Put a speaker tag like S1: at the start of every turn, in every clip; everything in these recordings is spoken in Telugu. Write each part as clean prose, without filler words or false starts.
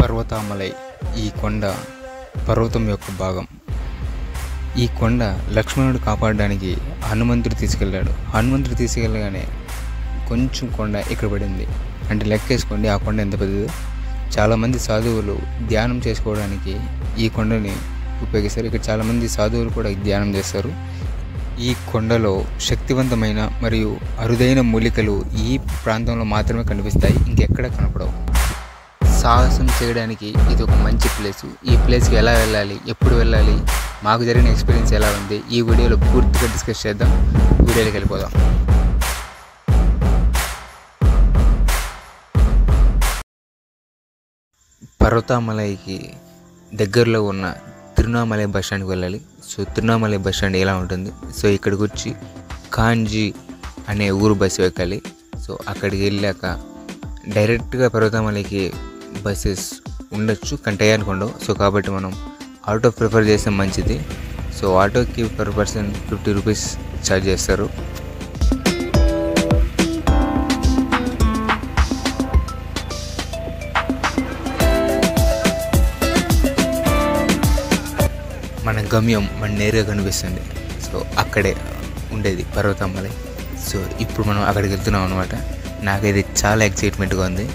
S1: పర్వతామలై ఈ కొండ పర్వతం యొక్క భాగం. ఈ కొండ లక్ష్మణుడు కాపాడడానికి హనుమంతుడు తీసుకెళ్ళాడు. హనుమంతుడు తీసుకెళ్ళగానే కొంచెం కొండ ఇక్కడ పడింది. అంటే లెక్కేసుకోండి ఆ కొండ ఎంత పెద్దదో. చాలామంది సాధువులు ధ్యానం చేసుకోవడానికి ఈ కొండని ఉపయోగిస్తారు. ఇక్కడ చాలామంది సాధువులు కూడా ధ్యానం చేస్తారు. ఈ కొండలో శక్తివంతమైన మరియు అరుదైన మూలికలు ఈ ప్రాంతంలో మాత్రమే కనిపిస్తాయి, ఇంకెక్కడ కనపడవు. సాహసం చేయడానికి ఇది ఒక మంచి ప్లేసు. ఈ ప్లేస్కి ఎలా వెళ్ళాలి, ఎప్పుడు వెళ్ళాలి, మాకు జరిగిన ఎక్స్పీరియన్స్ ఎలా ఉంది, ఈ వీడియోలో పూర్తిగా డిస్కస్ చేద్దాం. వీడియోలోకి వెళ్ళిపోదాం. పర్వతామలైకి దగ్గరలో ఉన్న తిరునామలై బస్ స్టాండ్కి వెళ్ళాలి. సో తిరునామలై బస్ స్టాండ్ ఎలా ఉంటుంది, సో ఇక్కడికి వచ్చి కాంజీ అనే ఊరు బస్సు ఎక్కాలి. సో అక్కడికి వెళ్ళాక డైరెక్ట్గా పర్వతామలైకి బస్సెస్ ఉండొచ్చు, కానీ టయానికి ఉండవు. సో కాబట్టి మనం ఆటో ప్రిఫర్ చేస్తే మంచిది. సో ఆటోకి పర్ పర్సన్ 50 రూపీస్ ఛార్జ్ చేస్తారు. మన గమ్యం మన నేరుగా కనిపిస్తుంది. సో అక్కడే ఉండేది పర్వతామలై. సో ఇప్పుడు మనం అక్కడికి వెళ్తున్నాం అనమాట. నాకైతే చాలా ఎక్సైట్మెంట్గా ఉంది.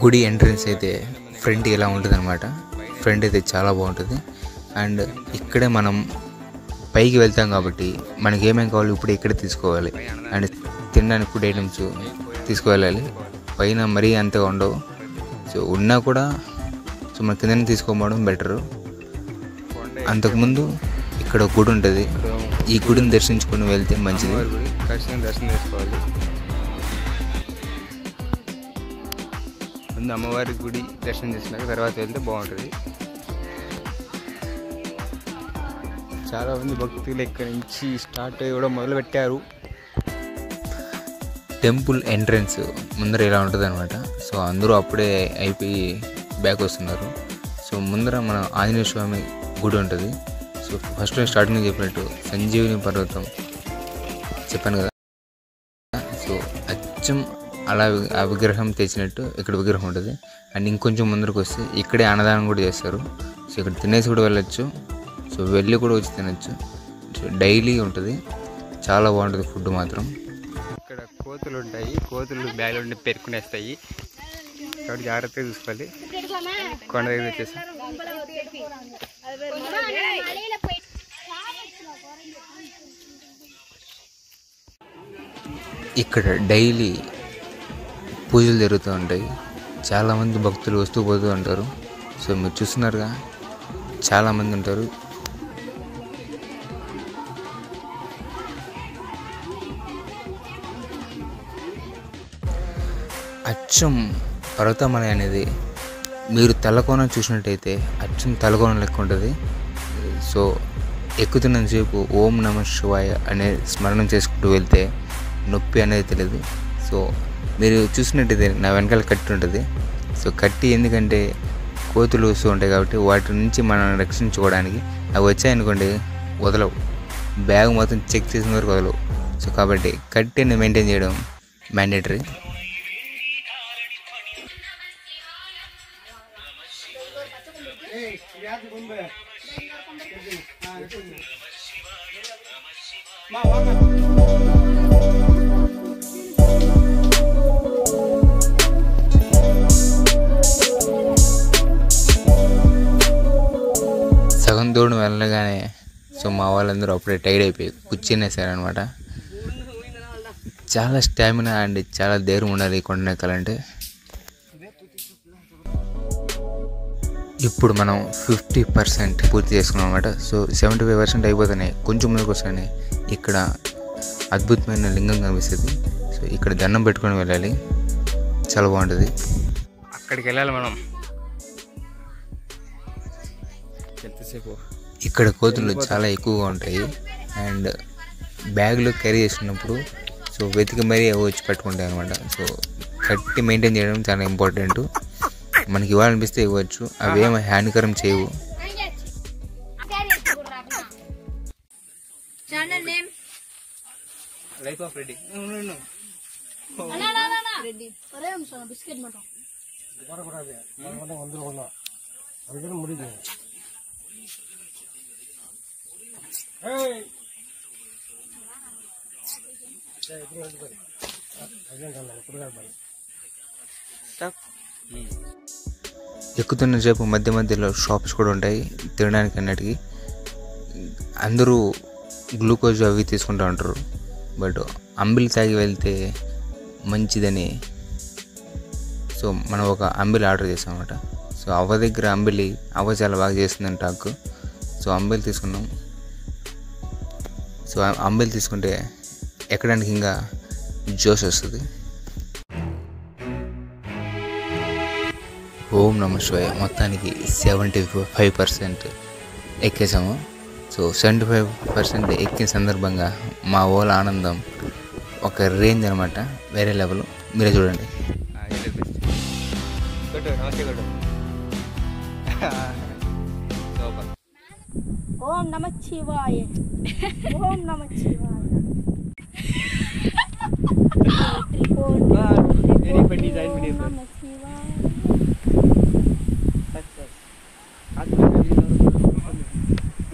S1: గుడి ఎంట్రన్స్ అయితే ఫ్రంట్ ఇలా ఉంటుంది అనమాట. ఫ్రంట్ అయితే చాలా బాగుంటుంది. అండ్ ఇక్కడే మనం పైకి వెళ్తాం కాబట్టి మనకి ఏమేమి కావాలి ఇప్పుడు ఇక్కడే తీసుకోవాలి. అండ్ తినడానికి ఫుడ్ ఐటమ్స్ తీసుకువెళ్ళాలి. పైన మరీ అంతగా ఉండవు. సో ఉన్నా కూడా సో మన కిందనే తీసుకోవడం బెటరు. అంతకుముందు ఇక్కడ ఒక గుడి ఉంటుంది. ఈ గుడిని దర్శించుకొని వెళ్తే మంచిది.
S2: దర్శనం చేసుకోవాలి. ముందు అమ్మవారి గుడి దర్శనం చేసినాక తర్వాత వెళ్తే బాగుంటుంది. చాలామంది భక్తులు ఇక్కడి నుంచి స్టార్ట్ అయ్యి కూడా మొదలుపెట్టారు.
S1: టెంపుల్ ఎంట్రన్స్ ముందర ఇలా ఉంటుంది అనమాట. సో అందరూ అప్పుడే అయిపోయి బ్యాక్ వస్తున్నారు. సో ముందర మన ఆంజనేయ స్వామి గుడి ఉంటుంది. సో ఫస్ట్ స్టార్టింగ్ చెప్పినట్టు సంజీవిని పర్వతం చెప్పాను కదా. సో అచ్చం అలా ఆ విగ్రహం తెచ్చినట్టు ఇక్కడ విగ్రహం ఉంటుంది. అండ్ ఇంకొంచెం ముందరకు వస్తే ఇక్కడే అన్నదానం కూడా చేస్తారు. సో ఇక్కడ తినేసి కూడా వెళ్ళొచ్చు. సో వెళ్ళి కూడా వచ్చి తినచ్చు. సో డైలీ ఉంటుంది. చాలా బాగుంటుంది ఫుడ్ మాత్రం.
S2: ఇక్కడ కోతులు ఉంటాయి. కోతులు బ్యాగ్లో ఉండి పెరుక్కునేస్తాయి కాబట్టి జాగ్రత్తగా చూసుకోవాలి. కొండ దగ్గర వచ్చేసి
S1: ఇక్కడ డైలీ పూజలు జరుగుతూ ఉంటాయి. చాలామంది భక్తులు వస్తూ పోతూ ఉంటారు. సో మీరు చూస్తున్నారుగా చాలామంది ఉంటారు. అచ్చం పర్వతమలై అనేది మీరు తలకోన చూసినట్టయితే అచ్చం తలకోన లెక్క ఉంటుంది. సో ఎక్కుతున్నంతసేపు ఓం నమః శివాయ అనే స్మరణం చేసుకుంటూ వెళ్తే నొప్పి అనేది తెలియదు. సో మీరు చూసినట్టయితే నా వెనకాల కట్టి ఉంటుంది. సో కట్టి ఎందుకంటే కోతులు వస్తూ ఉంటాయి కాబట్టి వాటి నుంచి మనం రక్షించుకోవడానికి. అవి వచ్చాయనుకోండి వదలవు, బ్యాగ్ మొత్తం చెక్ చేసిన వరకు వదలవు. సో కాబట్టి కట్టిని మెయింటైన్ చేయడం మ్యాండేటరీ. సగం దూరం వెళ్ళగానే సో మా వాళ్ళందరూ అప్పుడే టైర్డ్ అయిపోయి కూర్చునేసారనమాట. చాలా స్టామినా అండ్ చాలా ధైర్యం ఉండాలి ఈ కొండ ఎక్కాలంటే. ఇప్పుడు మనం 50% పూర్తి చేసుకున్నాం అనమాట. సో 75% అయిపోతున్నాయి. కొంచెం ముందుకు వస్తానే ఇక్కడ అద్భుతమైన లింగం కనిపిస్తుంది. సో ఇక్కడ దండం పెట్టుకొని వెళ్ళాలి, చాలా బాగుంటుంది.
S2: అక్కడికి వెళ్ళాలి మనం. ఎంతసేపు
S1: ఇక్కడ కోతులు చాలా ఎక్కువగా ఉంటాయి. అండ్ బ్యాగ్లో క్యారీ చేసినప్పుడు సో వెతికి మరీ వచ్చి పట్టుకుంటాయి అనమాట. సో కట్టి మెయింటైన్ చేయడం చాలా ఇంపార్టెంట్. మనకి ఇవ్వాలనిపిస్తే ఇవ్వచ్చు, అవేమో హానికరం చేయవు.
S2: లైఫ్ ఆఫ్ రెడీ
S1: ఎక్కుతున్న సేపు మధ్య మధ్యలో షాప్స్ కూడా ఉంటాయి తినడానికి అన్నిటికీ. అందరూ గ్లూకోజ్ అవి తీసుకుంటూ ఉంటారు. బట్ అంబిలి తాగి వెళ్తే మంచిదని సో మనం ఒక అంబిలి ఆర్డర్ చేసాం అన్నమాట. సో అవ్వ దగ్గర అవ్వ చాలా బాగా చేస్తుందని టాక్. సో అంబిలి తీసుకున్నాం. సో అంబిలి తీసుకుంటే ఎక్కడానికి ఇంకా జోష్ వస్తుంది. ఓం నమః శివాయ. మొత్తానికి 75% ఎక్కేసాము. సో 75% ఎక్కిన సందర్భంగా మా ఓల ఆనందం ఒక రేంజ్ అనమాట, వేరే లెవెల్. మీరే చూడండి.
S3: ఓం నమః శివాయ. ఓం నమః శివాయ.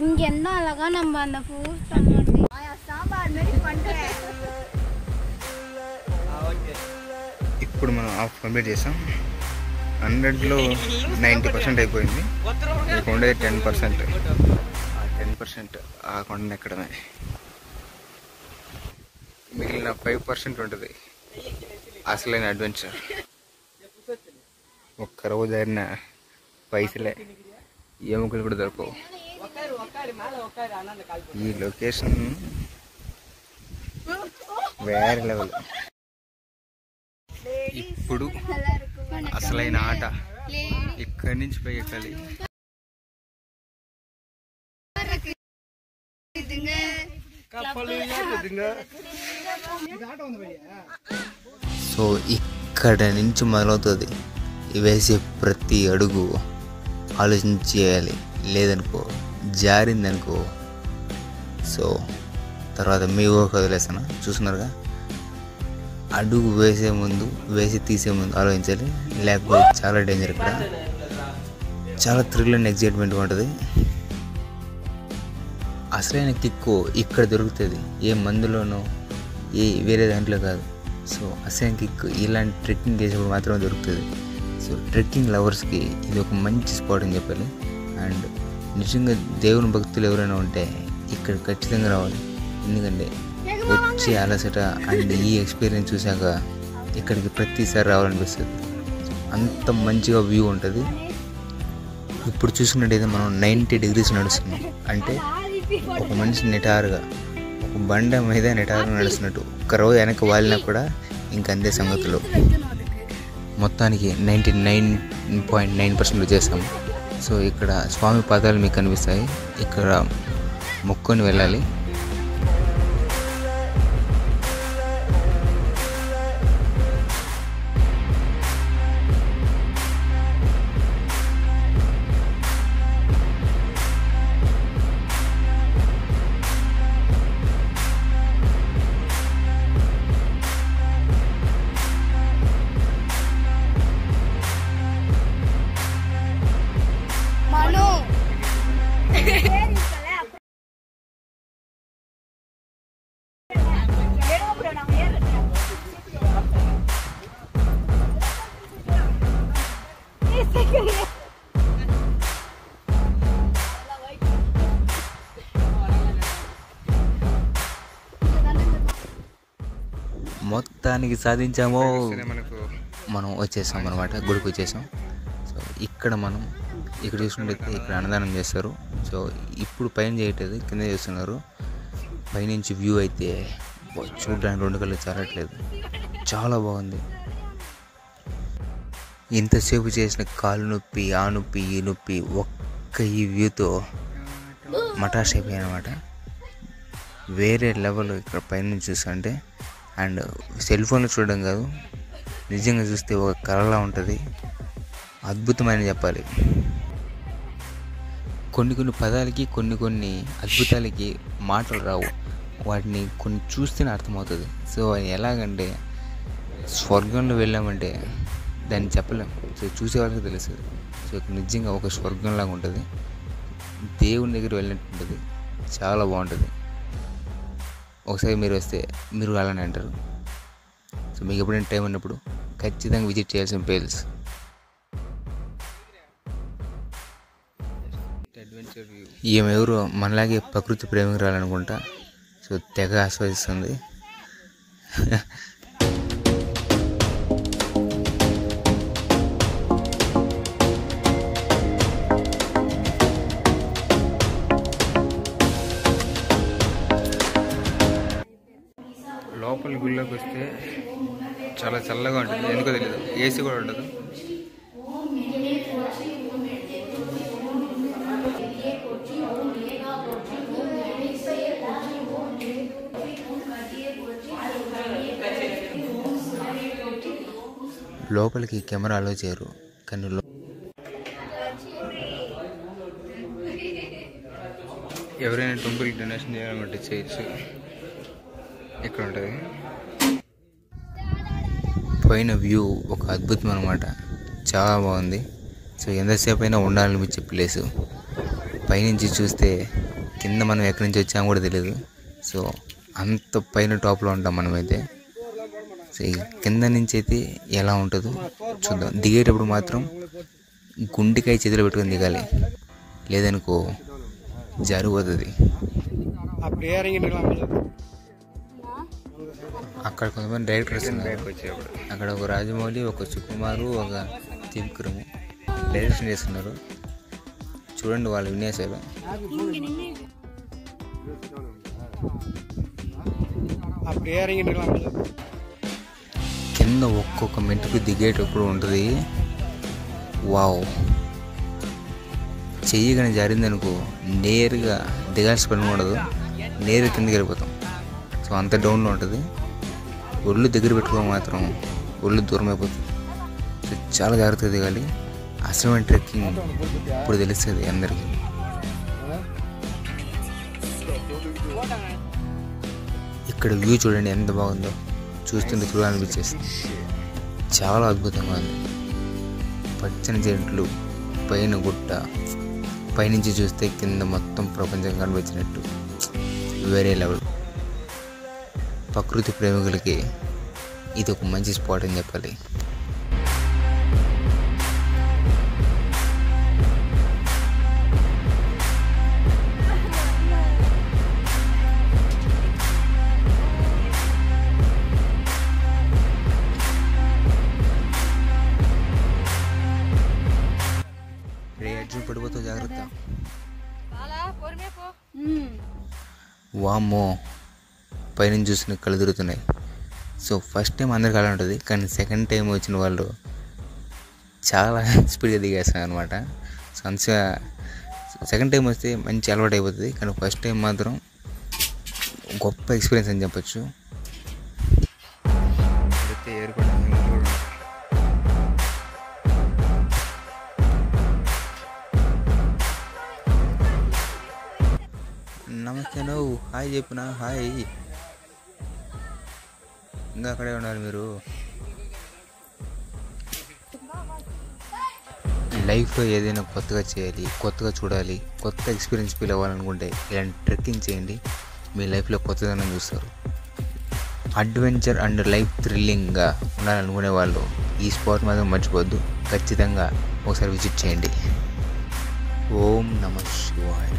S3: இங்க என்ன அழகா நம்ம அந்த ஃப்ரூட்ஸ் சாம்பார் மாதிரி பண்றேன்.
S1: ఇప్పుడు మనం హాఫ్ కంప్లీట్ చేసాం. 100లో 90% అయిపోయింది. మీకు ఉండేది 10%. ఆ 10% ఆ కొండను ఎక్కడమే. మిగిలిన 5% ఉంటుంది అసలైన అడ్వెంచర్. ఒక్క రోజు అయిన పైసలే ఎముకలు కూడా దొరకవు. ఈ లొకేషన్ వేరే లెవెల్. ఇప్పుడు అసలైన ఆట ఇక్కడి నుంచి పై ఎక్కాలి. సో ఇక్కడ నుంచి మొదలవుతుంది. వేసే ప్రతి అడుగు ఆలోచించి చేయాలి. లేదనుకో జారిందనుకో సో తర్వాత మీ ఊహకు వదిలేస్తాను. చూస్తున్నారుగా, అడుగు వేసి తీసే ముందు ఆలోచించాలి. లేకపోతే చాలా డేంజర్. ఇక్కడ చాలా థ్రిల్ అండ్ ఎగ్జైట్మెంట్గా ఉంటుంది. అసలైన కిక్కు ఇక్కడ దొరుకుతుంది, ఏ మందులోనో ఏ వేరే దాంట్లో కాదు. సో అసలైన కిక్ ఇలాంటి ట్రెక్కింగ్ చేసేప్పుడు మాత్రమే దొరుకుతుంది. సో ట్రెక్కింగ్ లవర్స్కి ఇది ఒక మంచి స్పాట్ అని చెప్పాలి. అండ్ నిజంగా దేవుని భక్తులు ఎవరైనా ఉంటే ఇక్కడ ఖచ్చితంగా రావాలి. ఎందుకంటే వచ్చే అలసట అండ్ ఈ ఎక్స్పీరియన్స్ చూశాక ఇక్కడికి ప్రతిసారి రావాలనిపిస్తుంది. అంత మంచిగా వ్యూ ఉంటుంది. ఇప్పుడు చూసుకున్నట్టయితే మనం 90 degrees నడుస్తున్నాం. అంటే ఒక మనిషి నిటారుగా ఒక బండ మీద నిటారుగా నడుస్తున్నట్టు. ఒక్క రోజు వెనక్కి వాలినా కూడా ఇంకంతే సంగతులు. మొత్తానికి 99.9% చేసాము. సో ఇక్కడ స్వామి పాదాలు మీకు కనిపిస్తాయి. ఇక్కడ మొక్కుని వెళ్ళాలి. మొత్తానికి సాధించామో. మనం వచ్చేసాం అనమాట, గుడికి వచ్చేసాం. సో ఇక్కడ చూసుకుంటే ఇక్కడ అన్నదానం చేస్తారు. సో ఇప్పుడు పైన చేయట్లేదు, కింద చేస్తున్నారు. పైనుంచి వ్యూ అయితే చూడడానికి 2 కళ్ళు చాలట్లేదు, చాలా బాగుంది. ఇంతసేపు చేసిన కాలు నొప్పి, ఆ నొప్పి, ఈ నొప్పి ఒక్క ఈ వ్యూతో మటాష్ అయిపోయాయి అనమాట. వేరే లెవెల్ ఇక్కడ పైన చూస్తుంటే. అండ్ సెల్ ఫోన్లో చూడడం కాదు, నిజంగా చూస్తే ఒక కళలా ఉంటుంది. అద్భుతమైన చెప్పాలి. కొన్ని పదాలకి కొన్ని అద్భుతాలకి మాటలు రావు. వాటిని కొన్ని చూస్తేనే అర్థమవుతుంది. సో అది ఎలాగంటే స్వర్గంలో వెళ్ళామంటే దాన్ని చెప్పలేం. సో చూసే వాళ్ళకి తెలుస్తుంది. సో నిజంగా ఒక స్వర్గంలాగా ఉంటుంది, దేవుని దగ్గర వెళ్ళినట్టు ఉంటుంది, చాలా బాగుంటుంది. ఒకసారి మీరు వస్తే మీరు అలానే అంటారు. సో మీకు ఎప్పుడైనా టైం ఉన్నప్పుడు ఖచ్చితంగా విజిట్ చేయాల్సిన ప్లేస్. ఈమె ఎవరు మనలాగే ప్రకృతి ప్రేమికురాలనుకుంటా. సో తెగ ఆస్వాదిస్తుంది.
S2: లోపల గుళ్ళోకి వస్తే చాలా చల్లగా ఉంటుంది, ఎందుకో తెలియదు. ఏసీ కూడా ఉండదు.
S1: లోపలికి కెమెరా అలో చేయరు, కానీ
S2: ఎవరైనా టెంపుల్కి డొనేషన్ చేయాలంటే చేయొచ్చు. ఇక్కడ ఉంటుంది.
S1: పైన వ్యూ ఒక అద్భుతం అనమాట, చాలా బాగుంది. సో ఎంతసేపు అయినా ఉండాలనిపించే ప్లేసు. పైనుంచి చూస్తే కింద మనం ఎక్కడి నుంచి వచ్చామో కూడా తెలియదు. సో అంత పైన టాప్లో ఉంటాం మనమైతే. సో కింద నుంచి అయితే ఎలా ఉంటుందో చూద్దాం. దిగేటప్పుడు మాత్రం గుండెకాయ చేతిలో పెట్టుకొని దిగాలి, లేదనుకో జరిగిపోతుంది. అక్కడ కొంతమంది డైరెక్టర్స్ ఉన్నారు. అక్కడ ఒక రాజమౌళి, ఒక సుకుమారు, ఒక త్రివిక్రము డైరెక్షన్ చేస్తున్నారు. చూడండి వాళ్ళ విన్యాసాలు. కింద ఒక్కొక్క మెట్టుకు దిగేటప్పుడు ఉంటుంది. వావ్, చెయ్యి కానీ జారిందనుకో నేరుగా దిగాల్సిన పని ఉండదు, నేరుగా కిందకి వెళ్ళిపోతాం. సో అంత డౌన్లో ఉంటుంది. ఒళ్ళు దగ్గర పెట్టుకో మాత్రం ఒళ్ళు దూరం అయిపోతుంది. సో చాలా జాగ్రత్తగా దిగాలి. అసలు ట్రెక్కింగ్ ఇప్పుడు తెలుస్తుంది అందరికీ. ఇక్కడ వ్యూ చూడండి ఎంత బాగుందో, చూస్తుంటే చూడాలనిపించేస్తుంది. చాలా అద్భుతంగా ఉంది. పచ్చని చెట్లు, పైన గుట్ట, పైనుంచి చూస్తే కింద మొత్తం ప్రపంచం కనిపించినట్టు వేరే లెవెల్. ప్రకృతి ప్రేమికులకి ఇది ఒక మంచి స్పాట్ అని చెప్పాలి. పడిపోతావు, జాగ్రత్త. వామ్మో, పైన చూసిన కళ్ళు తిరుగుతున్నాయి. సో ఫస్ట్ టైం అందరికి అలా ఉంటుంది, కానీ సెకండ్ టైం వచ్చిన వాళ్ళు చాలా స్పీడ్గా దిగేస్తాం అనమాట. సో అంతగా సెకండ్ టైం వస్తే మంచి అలవాటు అయిపోతుంది, కానీ ఫస్ట్ టైం మాత్రం గొప్ప ఎక్స్పీరియన్స్ అని చెప్పచ్చు. నమస్తే, నువ్వు హాయ్ చెప్పినా హాయ్. ఇంకా అక్కడే ఉన్నారు మీరు. లైఫ్లో ఏదైనా కొత్తగా చేయాలి, కొత్తగా చూడాలి, కొత్త ఎక్స్పీరియన్స్ ఫీల్ అవ్వాలనుకుంటే ఇలాంటి ట్రెక్కింగ్ చేయండి. మీ లైఫ్లో కొత్తదనం చూస్తారు. అడ్వెంచర్ అండ్ లైఫ్ థ్రిల్లింగ్గా ఉండాలనుకునే వాళ్ళు ఈ స్పాట్ మాత్రం మర్చిపోవద్దు. ఖచ్చితంగా ఒకసారి విజిట్ చేయండి. ఓం నమః శివాయ.